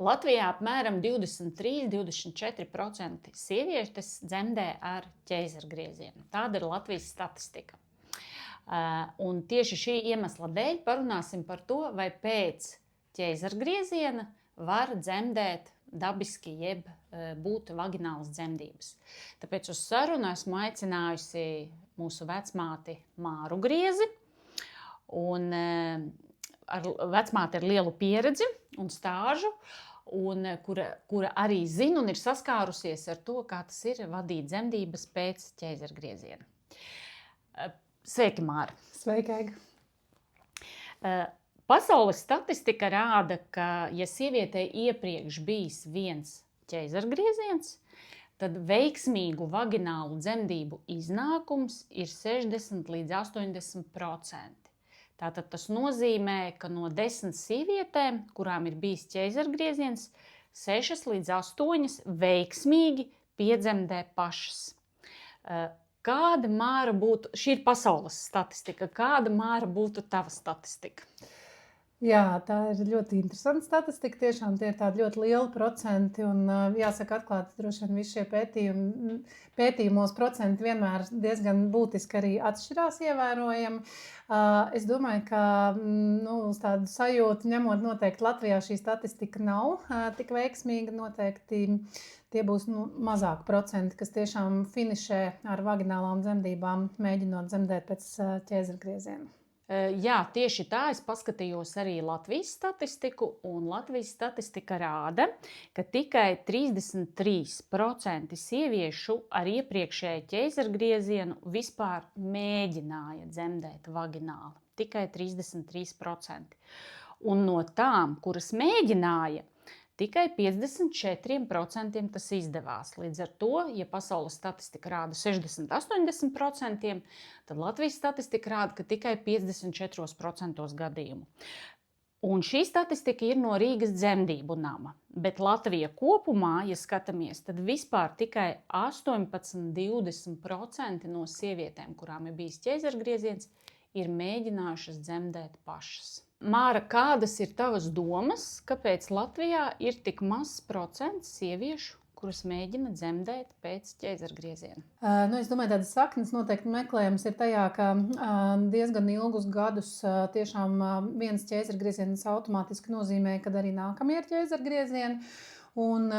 Latvijā apmēram 23–24% sievietes dzemdē ar ķeizargriezienu. Tāda ir Latvijas statistika. Un tieši šī iemesla dēļ parunāsim par to, vai pēc ķeizargrieziena var dzemdēt dabiski, jeb būt vaginālas dzemdības. Tāpēc uz sarunu esmu aicinājusi mūsu vecmāti Māru Griezi. Un vecmāte ar lielu pieredzi un stāžu, un kura arī zina un ir saskārusies ar to, kā tas ir vadīt dzemdības pēc ķeizargrieziena. Sveiki, Māra! Sveika, Aiga! Pasaules statistika rāda, ka, ja sievietei iepriekš bijis viens ķeizargrieziens, tad veiksmīgu vaginālu dzemdību iznākums ir 60–80%. Tātad tas nozīmē, ka no 10 sievietēm, kurām ir bijis ķeizargrieziens, 6–8 veiksmīgi piedzemdē pašas. Kāda, Māra, būtu, šī ir pasaules statistika, kāda, Māra, būtu tava statistika? Jā, tā ir ļoti interesanta statistika. Tiešām tie ir tādi ļoti lieli procenti. Un, jāsaka, atklāti, droši vien visi šie pētījumos procenti vienmēr diezgan būtiski arī atšķirās ievērojami. Es domāju, ka uz tādu sajūtu ņemot, noteikti Latvijā šī statistika nav tik veiksmīga. Noteikti tie būs mazāk procenti, kas tiešām finišē ar vaginālām dzemdībām, mēģinot dzemdēt pēc ķeizargrieziena. Jā, tieši tā. Es paskatījos arī Latvijas statistiku, un Latvijas statistika rāda, ka tikai 33% sieviešu ar iepriekšēju ķeizargriezienu vispār mēģināja dzemdēt vagināli. Tikai 33%. Un no tām, kuras mēģināja, tikai 54% tas izdevās. Līdz ar to, ja pasaules statistika rāda 60–80%, tad Latvijas statistika rāda, ka tikai 54% gadījumu. Un šī statistika ir no Rīgas dzemdību nama. Bet Latvija kopumā, ja skatāmies, tad vispār tikai 18–20% no sievietēm, kurām ir bijis ķeizargrieziens, ir mēģinājušas dzemdēt pašas. Māra, kādas ir tavas domas, kāpēc Latvijā ir tik mazs procents sieviešu, kuras mēģina dzemdēt pēc ķeizargrieziena? Es domāju, tādas saknes noteikti meklējums ir tajā, ka diezgan ilgus gadus tiešām viens ķeizargrieziens automātiski nozīmē, ka arī nākamie ir ķeizargriezieni. Un,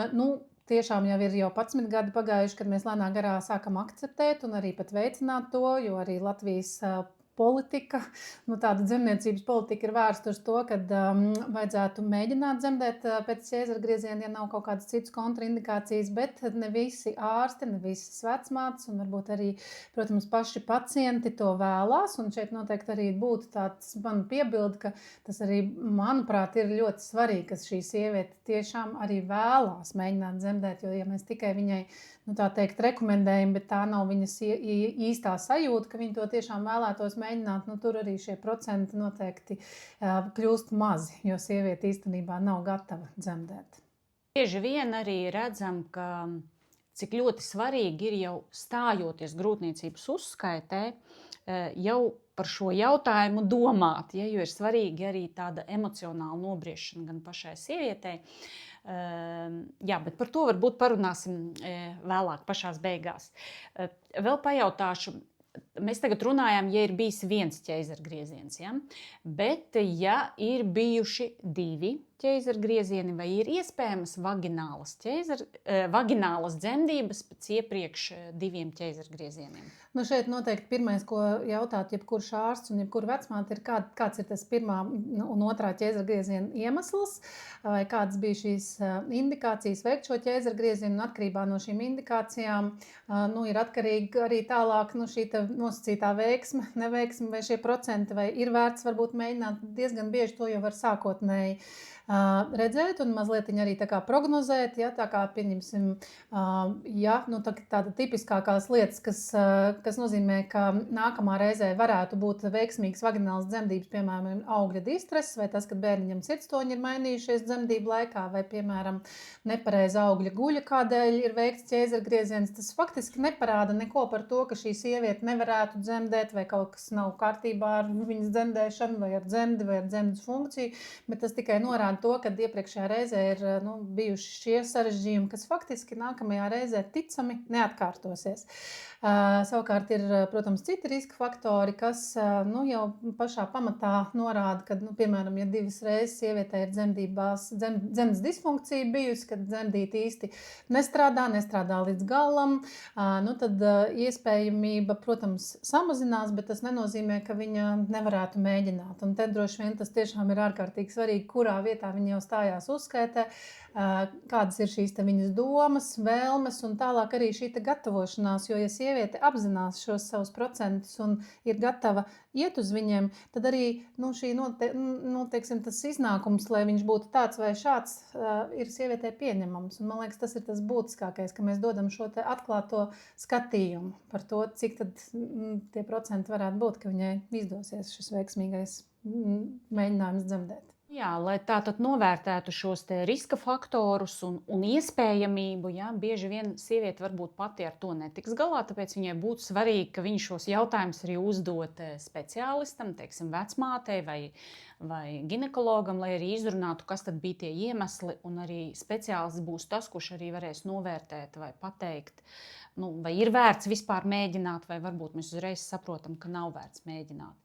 tiešām jau ir 11 gadi pagājuši, kad mēs lēnā garā sākam akceptēt un arī pat veicināt to, jo arī Latvijas politika, tāda dzemdniecības politika ir vērsta uz to, ka vajadzētu mēģināt dzemdēt pēc ķeizargrieziena, ja nav kaut kādas citas kontraindikācijas, bet ne visi ārsti, ne visas vecmātes un varbūt arī, protams, paši pacienti to vēlās. Un šeit noteikti arī būtu tāds man piebildi, ka tas arī, manuprāt, ir ļoti svarīgi, ka šī sieviete tiešām arī vēlās mēģināt dzemdēt, jo ja mēs tikai viņai, tā teikt, rekomendējam, bet tā nav viņas īstā sajūta, ka viņa to tiešām vēlētos mēģināt, tur arī šie procenti noteikti kļūst mazi, jo sieviete īstenībā nav gatava dzemdēt. Bieži vien arī redzam, ka cik ļoti svarīgi ir jau stājoties grūtniecības uzskaitē, jau par šo jautājumu domāt, jo ir svarīgi arī tāda emocionāla nobriešana gan pašai sievietei. Jā, bet par to varbūt parunāsim vēlāk, pašās beigās. Vēl pajautāšu, mēs tagad runājām, ja ir bijis viens ķeizargrieziens, ja? Bet ja ir bijuši 2 ķeizargriezieni, vai ir iespējamas vaginālas dzemdības pēc iepriekš 2 ķeizargriezieniem? Šeit noteikti pirmais, ko jautāt jebkurš ārsts un jebkura vecmāte, ir kāds ir tas pirmā un otrā ķeizargrieziena iemesls, vai kādas bija šīs indikācijas veikt šo ķeizargriezienu, un atkarībā no šīm indikācijām ir atkarīgi arī tālāk šī nosacītā veiksme, neveiksme vai šie procenti, vai ir vērts varbūt mēģināt. Diezgan bieži to jau var sākotnēji redzēt un mazliet arī tā kā prognozēt, ja, tā kā pieņemsim, tāda tipiskākās lietas, kas nozīmē, ka nākamā reizē varētu būt veiksmīgas vaginālas dzemdības, piemēram, augļa distress, vai tas, ka bērniņam sirdstoņi ir mainījušies dzemdību laikā, vai, piemēram, nepareiza augļa guļa, kādēļ ir veikts ķeizargrieziens. Tas faktiski neparāda neko par to, ka šī sieviete nevarētu dzemdēt, vai kaut kas nav kārtībā ar viņas dzemdēšanu, vai ar dzemdi, vai ar dzemdes funkciju, bet tas tikai norāda norāda to, ka iepriekšējā reizē ir bijuši šie sarežģījumi, kas faktiski nākamajā reizē ticami neatkārtosies. Savukārt ir, protams, citi riska faktori, kas jau pašā pamatā norāda, ka, piemēram, ja 2 reizes sievietē ir dzemdas disfunkcija bijusi, kad dzemdīte īsti nestrādā līdz galam, tad iespējamība, protams, samazinās, bet tas nenozīmē, ka viņa nevarētu mēģināt. Un te droši vien tas tiešām ir ārkārtīgi svarīgi, kurā vietā viņa jau stājās uzskaitē, kādas ir šīs viņas domas, vēlmes un tālāk arī šī gatavošanās, jo ja sieviete apzinās šos savus procentus un ir gatava iet uz viņiem, tad arī tas iznākums, lai viņš būtu tāds vai šāds, ir sievietē pieņemams. Un man liekas, tas ir tas būtiskākais, ka mēs dodam šo te atklāto skatījumu par to, cik tad tie procenti varētu būt, ka viņai izdosies šis veiksmīgais mēģinājums dzemdēt. Jā, lai tā tad novērtētu šos te riska faktorus un iespējamību, bieži vien sieviete varbūt pati ar to netiks galā, tāpēc viņai būtu svarīgi, ka viņa šos jautājumus arī uzdot speciālistam, teiksim, vecmātei vai ginekologam, lai arī izrunātu, kas tad bija tie iemesli, un arī speciālists būs tas, kurš arī varēs novērtēt vai pateikt, vai ir vērts vispār mēģināt, vai varbūt mēs uzreiz saprotam, ka nav vērts mēģināt.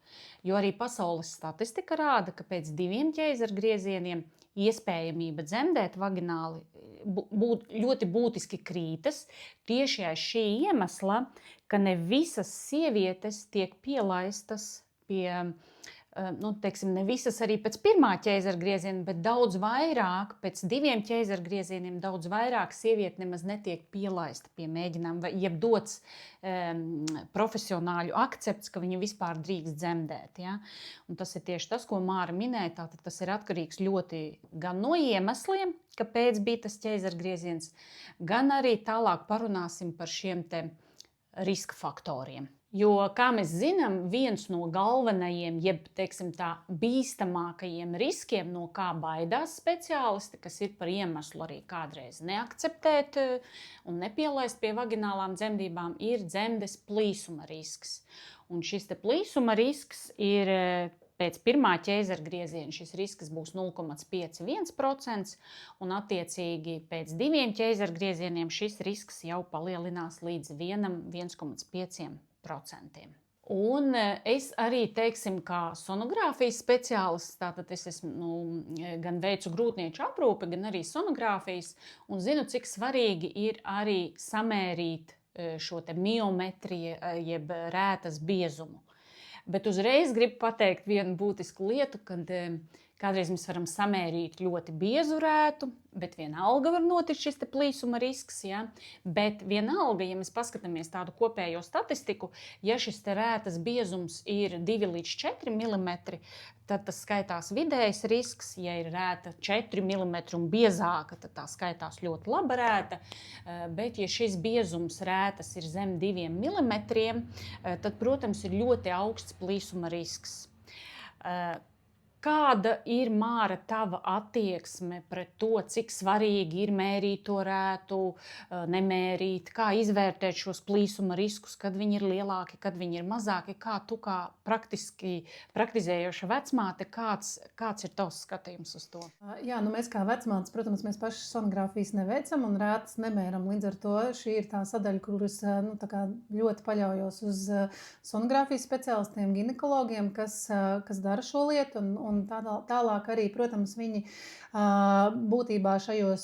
Jo arī pasaules statistika rāda, ka pēc 2 ķeizargriezieniem iespējamība dzemdēt vagināli ļoti būtiski krītas tieši aiz šī iemesla, ka ne visas sievietes tiek pielaistas pie, ne visas arī pēc 1. ķeizargrieziena, bet daudz vairāk, pēc 2 ķeizargriezieniem daudz vairāk sieviete nemaz netiek pielaista pie mēģinājuma, jeb dots profesionāļu akcepts, ka viņa vispār drīkst dzemdēt. Ja? Un tas ir tieši tas, ko Māra minēja, tātad tas ir atkarīgs ļoti gan no iemesliem, kāpēc bija tas ķeizargrieziens, gan arī tālāk parunāsim par šiem te riska faktoriem. Jo, kā mēs zinām, viens no galvenajiem, jeb tā bīstamākajiem riskiem, no kā baidās speciālisti, kas ir par iemeslu arī kādreiz neakceptēt un nepielaist pie vaginālām dzemdībām, ir dzemdes plīsuma risks. Un šis te plīsuma risks ir pēc 1. ķeizargrieziena šis risks būs 0,51%, un attiecīgi pēc 2 ķeizargriezieniem šis risks jau palielinās līdz 1,5%. Un es arī, kā sonogrāfijas speciālists, tātad es esmu, gan veicu grūtnieču aprūpi, gan arī sonogrāfijas, un zinu, cik svarīgi ir arī samērīt šo te miometriju, jeb rētas biezumu. Bet uzreiz gribu pateikt vienu būtisku lietu, kad kādreiz mēs varam samērīt ļoti biezu rētu, bet vienalga var notikt šis te plīsuma risks. Ja? Bet vienalga, ja mēs paskatāmies tādu kopējo statistiku, ja šis te rētas biezums ir 2 līdz 4 mm, tad tas skaitās vidējs risks. Ja ir rēta 4 mm un biezāka, tad tā skaitās ļoti laba rēta. Bet ja šis biezums rētas ir zem 2 mm, tad, protams, ir ļoti augsts plīsuma risks. Kāda ir, Māra, tava attieksme pret to, cik svarīgi ir mērīt to rētu, nemērīt, kā izvērtēt šos plīsuma riskus, kad viņi ir lielāki, kad viņi ir mazāki? Kā tu kā praktizējoša vecmāte, kāds ir tavs skatījums uz to? Jā, mēs kā vecmātes, protams, mēs paši sonogrāfijas neveicam un rētas nemēram. Līdz ar to šī ir tā sadaļa, kuras ļoti paļaujos uz sonogrāfijas speciālistiem, ginekologiem, kas dara šo lietu. Un tālāk arī, protams, viņi būtībā šajos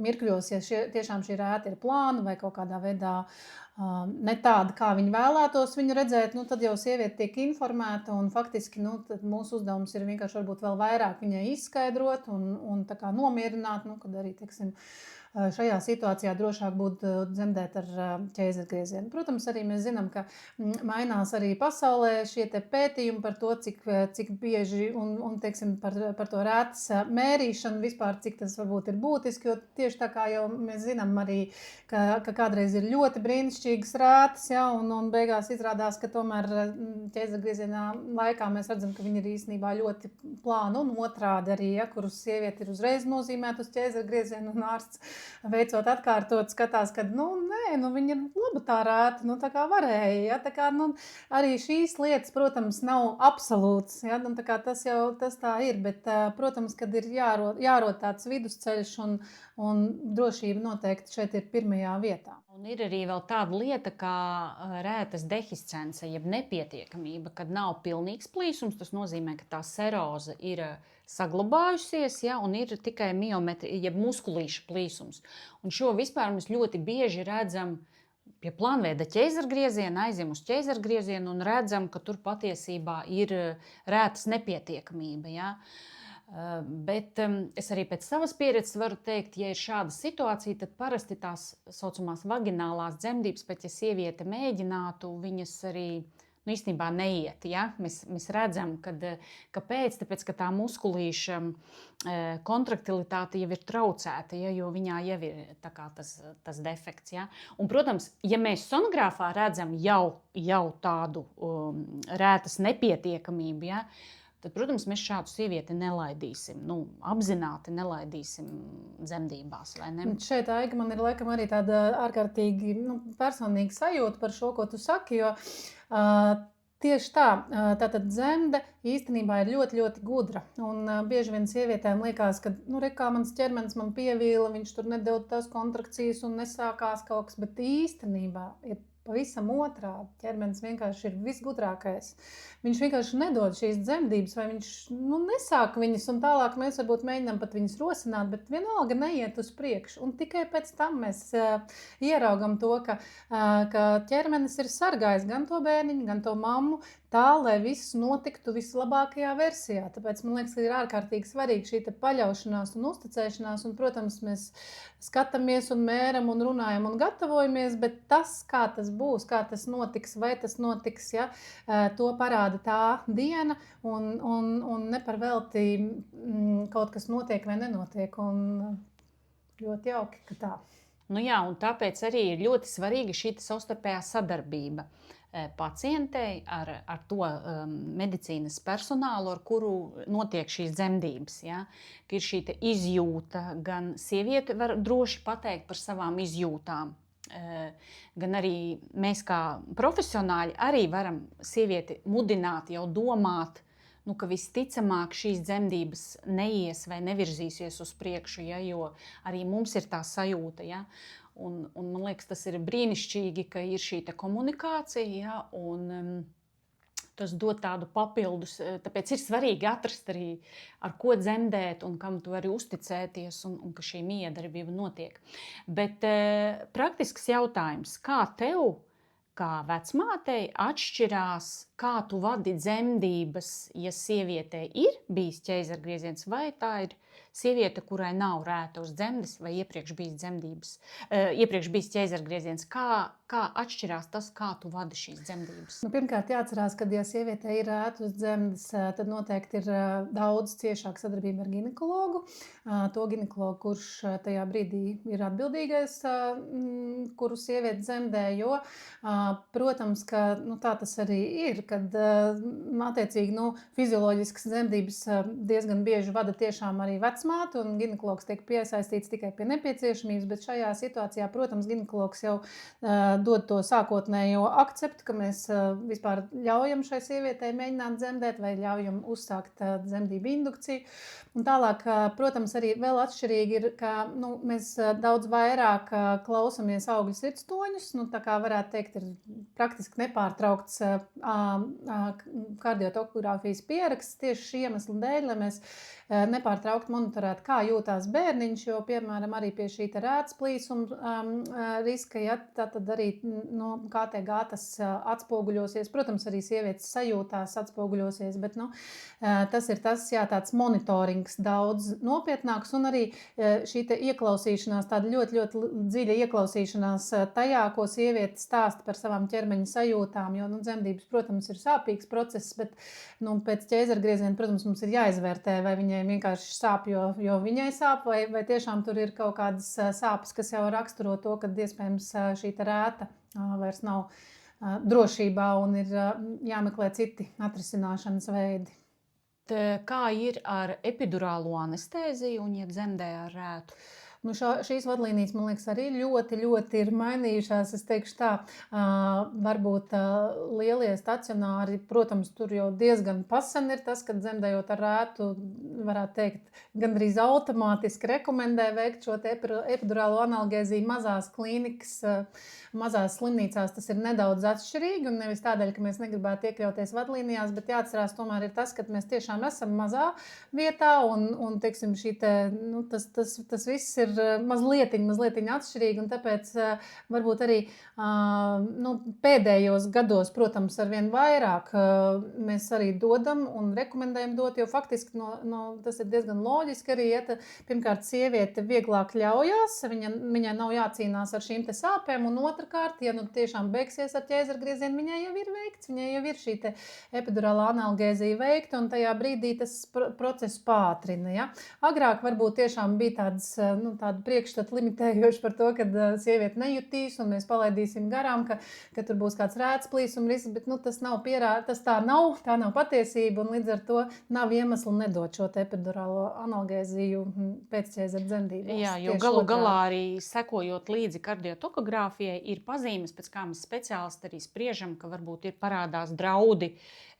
mirkļos, ja tiešām šī rēta ir plāna vai kaut kādā veidā ne tāda, kā viņi vēlētos viņu redzēt, tad jau sieviete tiek informēta un faktiski tad mūsu uzdevums ir vienkārši varbūt vēl vairāk viņai izskaidrot un tā kā nomierināt, kad arī, šajā situācijā drošāk būtu dzemdēt ar ķeizargriezienu. Protams, arī mēs zinām, ka mainās arī pasaulē šie te pētījumi par to, cik bieži un par to rētas mērīšanu vispār, cik tas varbūt ir būtiski, jo tieši tā kā jau mēs zinām arī, ka kādreiz ir ļoti brīnišķīgi brīnišķīgas rētas, ja, un beigās izrādās, ka tomēr ķēzargriezienā laikā mēs redzam, ka viņi ir īstenībā ļoti plāni un otrādi arī, ja, kurus sievieti ir uzreiz nozīmēta uz ķēzargriezienu un ārsts veicot atkārtot skatās, ka, viņa ir laba tā rēta, tā kā varēja, ja, tā kā, arī šīs lietas, protams, nav absolūts, ja, tā kā tas tā ir, bet, protams, kad ir jārod tāds vidusceļš un drošība noteikti šeit ir pirmajā vietā. Un ir arī vēl tāda lieta kā rētas dehiscence, jeb nepietiekamība, kad nav pilnīgs plīsums. Tas nozīmē, ka tā seroze ir saglabājusies, ja, un ir tikai miometri, jeb muskulīša plīsums. Un šo vispār mēs ļoti bieži redzam pie plānveida ķēzargrieziena, aizjām uz ķēzargriezienu un redzam, ka tur patiesībā ir rētas nepietiekamība. Ja. Bet es arī pēc savas pieredzes varu teikt, ja ir šāda situācija, tad parasti tās saucamās vaginālās dzemdības, pat ja sieviete mēģinātu, viņas arī īstenībā neiet. Ja? Mēs redzam, kāpēc, tāpēc, ka tā muskulīša kontraktilitāte jau ir traucēta, ja? Jo viņā jau ir tā kā tas defekts. Ja? Un, protams, ja mēs sonogrāfā redzam jau tādu rētas nepietiekamību, ja? Tad, protams, mēs šādu sievieti nelaidīsim, apzināti nelaidīsim dzemdībās. Šeit, Aiga, man ir laikam arī tāda ārkārtīgi personīga sajūta par šo, ko tu saki, jo tieši tā, tātad dzemde īstenībā ir ļoti, ļoti gudra. Un bieži vien sievietēm liekas, ka, kā mans ķermenis man pievīla, viņš tur nedod tās kontrakcijas un nesākās kaut kas, bet īstenībā ir pavisam otrādi. Ķermenis vienkārši ir visgudrākais. Viņš vienkārši nedod šīs dzemdības, vai viņš nesāk viņas, un tālāk mēs varbūt mēģinām pat viņas rosināt, bet vienalga neiet uz priekšu. Un tikai pēc tam mēs ieraugam to, ka ķermenis ir sargājis gan to bērniņu, gan to mammu, tā, lai viss notiktu vislabākajā versijā. Tāpēc man liekas, ka ir ārkārtīgi svarīgi šī paļaušanās un uzticēšanās, un, protams, mēs skatāmies un mēram un runājam un gatavojamies, bet tas, kā tas būs, kā tas notiks, vai tas notiks, ja, to parāda tā diena, un ne par velti kaut kas notiek vai nenotiek, un ļoti jauki, ka tā. Jā, un tāpēc arī ir ļoti svarīga šī savstarpējā sadarbība pacientei ar to medicīnas personālu, ar kuru notiek šīs dzemdības. Ja? Ka ir šī izjūta, gan sieviete var droši pateikt par savām izjūtām, gan arī mēs kā profesionāļi arī varam sievieti mudināt jau domāt, ka visticamāk šīs dzemdības neies vai nevirzīsies uz priekšu, ja? Jo arī mums ir tā sajūta. Ja? Un man liekas, tas ir brīnišķīgi, ka ir šī komunikācija, ja? Un tas dod tādu papildus. Tāpēc ir svarīgi atrast arī, ar ko dzemdēt un kam tu vari uzticēties, un ka šī miedarbība notiek. Bet praktisks jautājums, kā tev, kā vecmātei, atšķirās, kā tu vadi dzemdības, ja sievietei ir bijis ķēzargrieziens, vai tā ir sieviete, kurai nav rēta uz dzemdes, vai iepriekš bijis ķēzargrieziens. Kā atšķirās tas, kā tu vadi šīs dzemdības? Pirmkārt, jāatcerās, ka, ja sievietei ir rēta uz dzemdes, tad noteikti ir daudz ciešāka sadarbība ar ginekologu. To ginekologu, kurš tajā brīdī ir atbildīgais, kuru sieviete dzemdē, jo, protams, ka tā tas arī ir, kad attiecīgi fizioloģiskas dzemdības diezgan bieži vada tiešām arī vecmāte, un ginekologs tiek piesaistīts tikai pie nepieciešamības, bet šajā situācijā, protams, ginekologs jau dod to sākotnējo akceptu, ka mēs vispār ļaujam šai sievietei mēģināt dzemdēt vai ļaujam uzsākt dzemdību indukciju. Un tālāk, protams, arī vēl atšķirīgi ir, ka mēs daudz vairāk klausamies augļu sirdstoņus, tā kā varētu teikt, ir praktiski nepārtraukts kardiotokogrāfijas pieraksts tieši šī iemesla dēļ, lai mēs nepārtraukti monitorētu, kā jūtās bērniņš, jo, piemēram, arī pie šī rētas plīsuma riska, ja, tad arī KTG tas atspoguļosies. Protams, arī sievietes sajūtās atspoguļosies, bet tas ir tas, jā, tāds monitorings daudz nopietnāks, un arī šī ieklausīšanās, tāda ļoti, ļoti dziļa ieklausīšanās tajā, ko sieviete stāsta par savām ķermeņa sajūtām, jo dzemdības, protams, ir sāpīgs process, bet pēc ķēzargrieziena, protams, mums ir jāizvērtē, vai viņai vienkārši sāp, jo viņai sāp, vai tiešām tur ir kaut kādas sāpes, kas jau raksturo to, ka iespējams šī rēta vairs nav drošībā un ir jāmeklē citi atrisināšanas veidi. Kā ir ar epidurālo anestēziju un, ja dzemdē ar rētu? Nu, šīs vadlīnijas, man liekas, arī ļoti ir mainījušās. Es teikšu tā, varbūt lielie stacionāri, protams, tur jau diezgan pasen ir tas, ka dzemdējot ar rētu, varētu teikt, gandrīz automātiski rekomendē veikt šo epidurālo analgēziju mazās klīnikas, mazās slimnīcās. Tas ir nedaudz atšķirīgi un nevis tādēļ, ka mēs negribētu iekļauties vadlīnijās, bet jāatcerās tomēr ir tas, ka mēs tiešām esam mazā vietā un teiksim, tas viss ir mazliet atšķirīgi, un tāpēc varbūt arī pēdējos gados, protams, arvien vairāk mēs arī dodam un rekomendējam dot, jo faktiski tas ir diezgan loģiski arī, ja pirmkārt sieviete vieglāk ļaujās, viņai nav jācīnās ar šīm te sāpēm, un otrkārt, ja tiešām beigsies ar ķēzargriezienu, viņai jau ir veikts, viņai jau ir šī te epidurālā analgēzija veikta, un tajā brīdī tas process pātrina, ja. Agrāk varbūt tiešām bija tāda priekšstata limitējoši par to, kad sieviete nejutīs un mēs palaidīsim garām, ka tur būs kāds rētsplīsuma risks, bet tas nav tā nav patiesība, un līdz ar to nav iemeslu nedot šo epidurālo analgēziju pēc ķēzara dzemdībās. Jā, jo galu galā arī sekojot līdzi kardiotokogrāfijai ir pazīmes, pēc kā mēs speciālisti arī spriežam, ka varbūt ir parādās draudi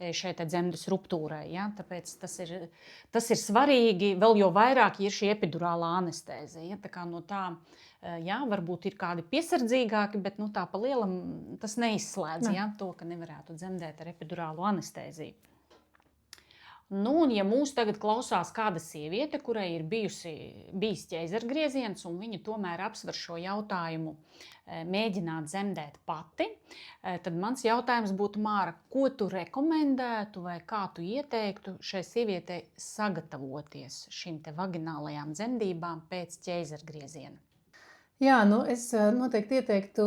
šeit dzemdes ruptūrai. Ja? Tāpēc tas ir svarīgi, vēl jo vairāk ir šī epidurālā anestēzija. Ja? Tā kā no tā, jā, varbūt ir kādi piesardzīgāki, bet tā pa lielam tas neizslēdz to, ka nevarētu dzemdēt ar epidurālo anestēziju. Un ja mūs tagad klausās kāda sieviete, kurai ir bijis ķēzargrieziens, un viņa tomēr apsver šo jautājumu mēģināt dzemdēt pati, tad mans jautājums būtu, Māra, ko tu rekomendētu vai kā tu ieteiktu šai sievietei sagatavoties šīm te vaginālajām dzemdībām pēc ķēzargrieziena? Jā, es noteikti ieteiktu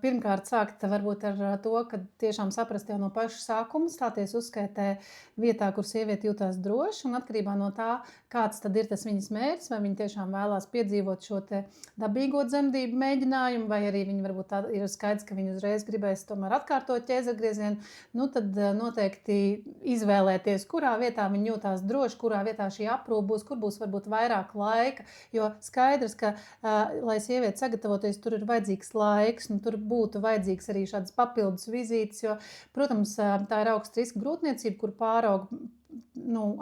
pirmkārt sākt varbūt ar to, ka tiešām saprast jau no paša sākuma, stāties uzskaitē vietā, kur sieviete jūtās droši, un atkarībā no tā, kāds tad ir tas viņas mērķis, vai viņa tiešām vēlās piedzīvot šo te dabīgo dzemdību mēģinājumu, vai arī viņa varbūt tā ir skaidrs, ka viņa uzreiz gribēs tomēr atkārtot ķēzargriezienu, tad noteikti izvēlēties, kurā vietā viņa jūtās droši, kurā vietā šī aprūpe būs, kur būs varbūt vairāk laika, jo skaidrs, ka, lai sieviete sagatavoties, tur ir vajadzīgs laiks, un tur būtu vajadzīgs arī šādas papildus vizītes, jo, protams, tā ir augsts riska grūtniecība, kur pāraug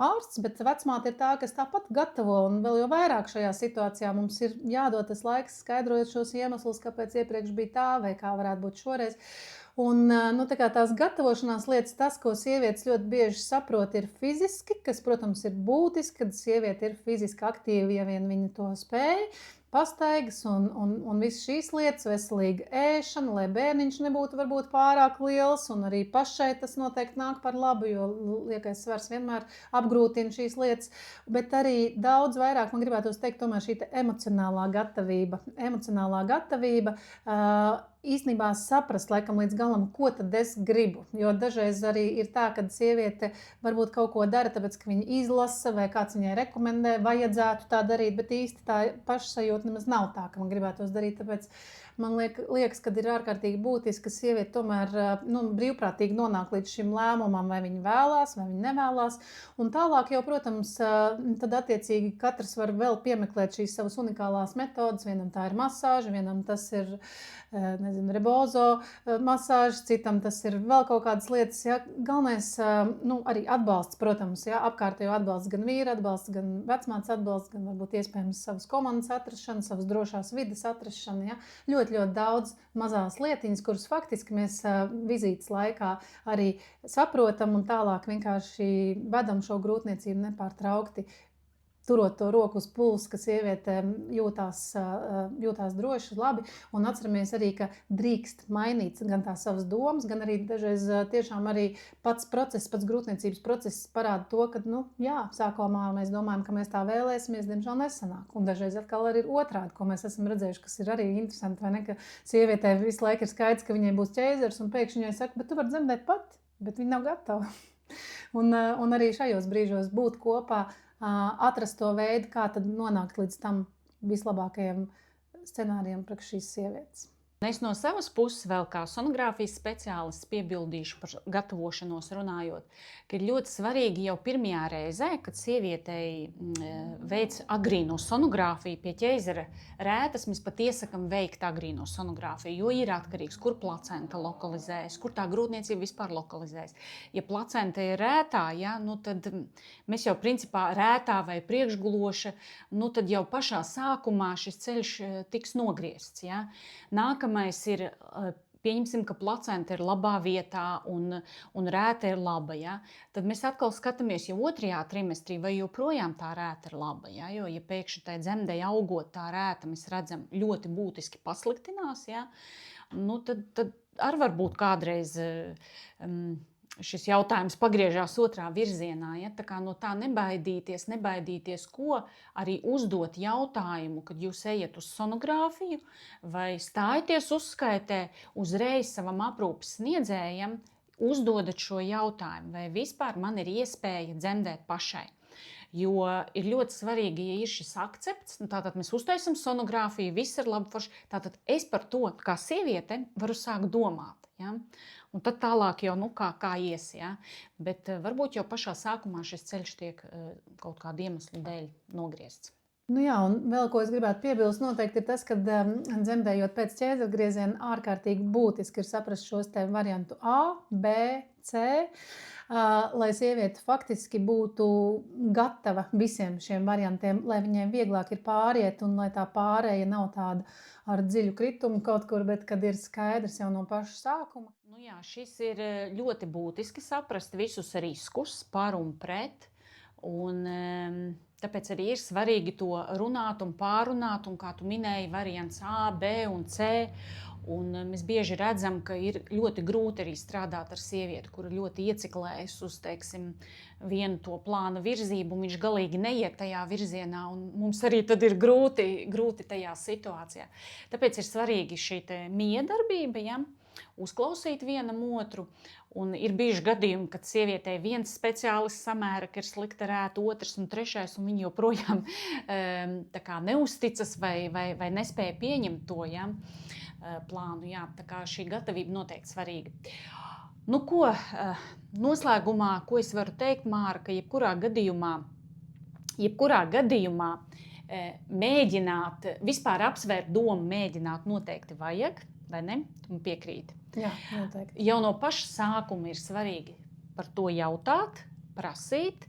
ārsts, bet vecmāte ir tā, kas tāpat gatavo, un vēl jau vairāk šajā situācijā mums ir jādod tas laiks, skaidrojot šos iemeslus, kāpēc iepriekš bija tā, vai kā varētu būt šoreiz. Un tās gatavošanās lietas, tas, ko sievietes ļoti bieži saprot, ir fiziski, kas, protams, ir būtiski, kad sieviete ir fiziski aktīva, ja vien viņa to spēj, pastaigas un visas šīs lietas, veselīga ēšana, lai bērniņš nebūtu varbūt pārāk liels, un arī pašai tas noteikti nāk par labu, jo liekais svars vienmēr apgrūtina šīs lietas, bet arī daudz vairāk man gribētos teikt tomēr šī emocionālā gatavība, īstenībā saprast laikam līdz galam, ko tad es gribu, jo dažreiz arī ir tā, kad sieviete varbūt kaut ko dara, tāpēc, ka viņa izlasa vai kāds viņai rekomendē, vajadzētu tā darīt, bet īsti tā pašsajūta nemaz nav tā, ka man gribētos darīt, tāpēc man liekas, ka ir ārkārtīgi būtiski, ka sieviete tomēr brīvprātīgi nonāk līdz šim lēmumam, vai viņa vēlās, vai viņa nevēlās. Un tālāk jau, protams, tad attiecīgi katrs var vēl piemeklēt šīs savas unikālās metodas. Vienam tā ir masāža, vienam tas ir, rebozo masāža, citam tas ir vēl kaut kādas lietas. Ja. Galvenais arī atbalsts, protams, ja, apkārtējo atbalsts, gan vīra atbalsts, gan vecmātes atbalsts, gan varbūt iespējams savas komandas atrašana, savas drošās vides atrašana. Ja. Ļoti daudz mazās lietiņas, kuras faktiski mēs vizītes laikā arī saprotam un tālāk vienkārši vedam šo grūtniecību nepārtraukti, turot to roku uz pulsa, ka sieviete jūtās droši, labi, un atceramies arī, ka drīkst mainīt gan tās savas domas, gan arī dažreiz tiešām arī pats grūtniecības process parāda to, ka, sākumā mēs domājam, ka mēs tā vēlēsimies, diemžēl nesanāk, un dažreiz atkal arī ir otrādi, ko mēs esam redzējuši, kas ir arī interesanti, vai ne, ka sievietē visu laiku ir skaidrs, ka viņai būs ķēzars, un pēkšņi viņai saka, bet tu vari dzemdēt pati, bet viņa nav gatava. Un arī šajos brīžos būt kopā, atrast to veidu, kā tad nonākt līdz tam vislabākajam scenārijam priekš šīs sievietes. Es no savas puses vēl kā sonogrāfijas speciālists piebildīšu par gatavošanos runājot, ka ir ļoti svarīgi jau pirmajā reizē, kad sievietei veic agrīno sonogrāfiju pie ķeizara rētas, mēs pat iesakam veikt agrīno sonogrāfiju, jo ir atkarīgs, kur placenta lokalizējas, kur tā grūtniecība vispār lokalizējas. Ja placenta ir rētā, ja, tad mēs jau principā rētā vai priekšguloša, tad jau pašā sākumā šis ceļš tiks nogriezts. Ja. Nākamais ir, pieņemsim, ka placenta ir labā vietā un rēta ir laba. Ja? Tad mēs atkal skatāmies jau 2. trimestrī, vai joprojām tā rēta ir laba. Ja? Jo, ja pēkšņi tai dzemdei augot tā rēta, mēs redzam, ļoti būtiski pasliktinās, ja? Tad arī varbūt kādreiz šis jautājums pagriežās otrā virzienā. Ja? Tā kā no tā nebaidīties, ko arī uzdot jautājumu, kad jūs ejat uz sonogrāfiju vai stājaties uzskaitē, uzreiz savam aprūpes sniedzējam uzdodat šo jautājumu, vai vispār man ir iespēja dzemdēt pašai. Jo ir ļoti svarīgi, ja ir šis akcepts, tātad mēs uztaisam sonogrāfiju, viss ir labi forši, tātad es par to, kā sieviete, varu sākt domāt. Ja? Un tad tālāk jau kā ies. Ja? Bet varbūt jau pašā sākumā šis ceļš tiek kaut kādu iemeslu dēļ nogriezts. Jā, un vēl ko es gribētu piebilst, noteikti ir tas, ka dzemdējot pēc ķēzargrieziena ārkārtīgi būtiski ir saprast šos te variantu A, B, C, lai sieviete faktiski būtu gatava visiem šiem variantiem, lai viņai vieglāk ir pāriet un lai tā pārēja nav tāda ar dziļu kritumu kaut kur, bet kad ir skaidrs jau no paša sākuma. Jā, šis ir ļoti būtiski saprast visus riskus par un pret. Un tāpēc arī ir svarīgi to runāt un pārunāt, un kā tu minēji, variants A, B un C. Un mēs bieži redzam, ka ir ļoti grūti arī strādāt ar sievieti, kura ļoti ieciklējas uz, teiksim, vienu to plāna virzību, un viņš galīgi neiet tajā virzienā, un mums arī tad ir grūti tajā situācijā. Tāpēc ir svarīgi šī miedarbība, ja? Uzklausīt vienam otru. Un ir bijuši gadījumi, kad sievietei viens speciālists samēra, ka ir slikta rēta, otrs un trešais, un viņi joprojām neusticas vai nespēja pieņemt to plānu. Jā, tā kā šī gatavība noteikti svarīga. Noslēgumā, ko es varu teikt, Māra, ka jebkurā gadījumā mēģināt, vispār apsvērt domu, mēģināt noteikti vajag, vai ne? Tu man piekrīti. Jā, noteikti. Jau no paša sākuma ir svarīgi par to jautāt, prasīt.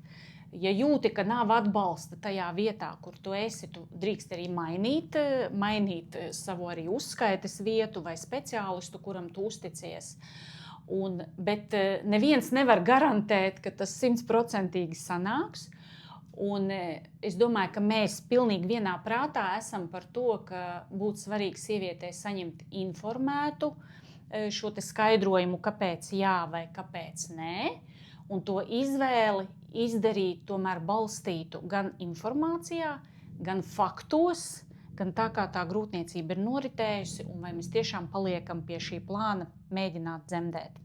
Ja jūti, ka nav atbalsta tajā vietā, kur tu esi, tu drīkst arī mainīt savu arī uzskaites vietu vai speciālistu, kuram tu uzticies. Bet neviens nevar garantēt, ka tas 100% sanāks. Un es domāju, ka mēs pilnīgi vienā prātā esam par to, ka būtu svarīgi sievietei saņemt informētu šo te skaidrojumu, kāpēc jā vai kāpēc nē. Un to izvēli izdarīt tomēr balstītu gan informācijā, gan faktos, gan tā kā tā grūtniecība ir noritējusi, un vai mēs tiešām paliekam pie šī plāna mēģināt dzemdēt.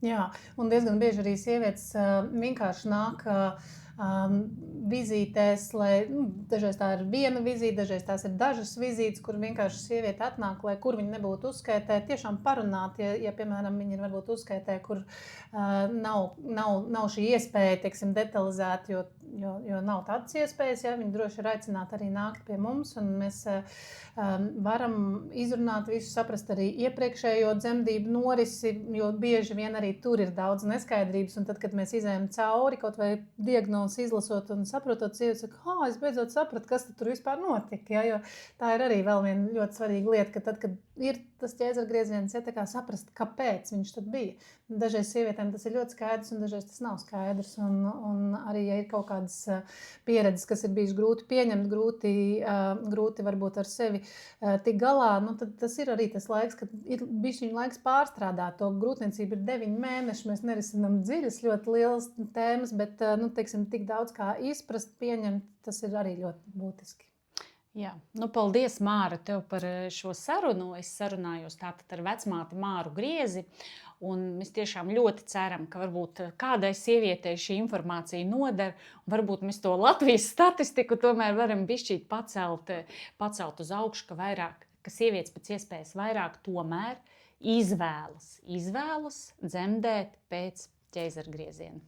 Jā, un diezgan bieži arī sievietes vienkārši nāk vizītēs, lai dažreiz tā ir viena vizīte, dažreiz tās ir dažas vizītes, kur vienkārši sieviete atnāk, lai kur viņa nebūtu uzskaitē, tiešām parunāt, ja piemēram, viņa ir varbūt uzskaitē, kur nav šī iespēja, teiksim, detalizēt, jo nav tādas iespējas, ja viņi droši ir aicināti arī nākt pie mums, un mēs varam izrunāt visu, saprast arī iepriekšējo dzemdību norisi, jo bieži vien arī tur ir daudz neskaidrības, un tad, kad mēs izējam cauri kaut vai diagnozi izlasot un saprotot, sievietes saka, es beidzot sapratu, kas tur vispār notika, ja? Jo tā ir arī vēl viena ļoti svarīga lieta, ka tad, kad ir tas ķēzargrieziens, ja tā kā saprast, kāpēc viņš tad bija. Dažreiz sievietēm tas ir ļoti skaidrs, un dažreiz tas nav skaidrs, un arī, ja ir kaut kādas pieredzes, kas ir bijis grūti pieņemt, grūti varbūt ar sevi tik galā, tad tas ir arī tas laiks, kad ir bišķiņ laiks pārstrādāt. To grūtniecība ir 9 mēneši, mēs nerisinām dziļas, ļoti lielas tēmas, bet, teiksim, tik daudz kā izprast, pieņemt, tas ir arī ļoti būtiski. Jā, paldies, Māra, tev par šo sarunu. Es sarunājos tātad ar vecmāti Māru Griezi, un mēs tiešām ļoti ceram, ka varbūt kādai sievietei šī informācija noder, un varbūt mēs to Latvijas statistiku tomēr varam bišķīt pacelt uz augšu, ka vairāk ka sievietes pēc iespējas vairāk tomēr izvēlas dzemdēt pēc ķeizargrieziena.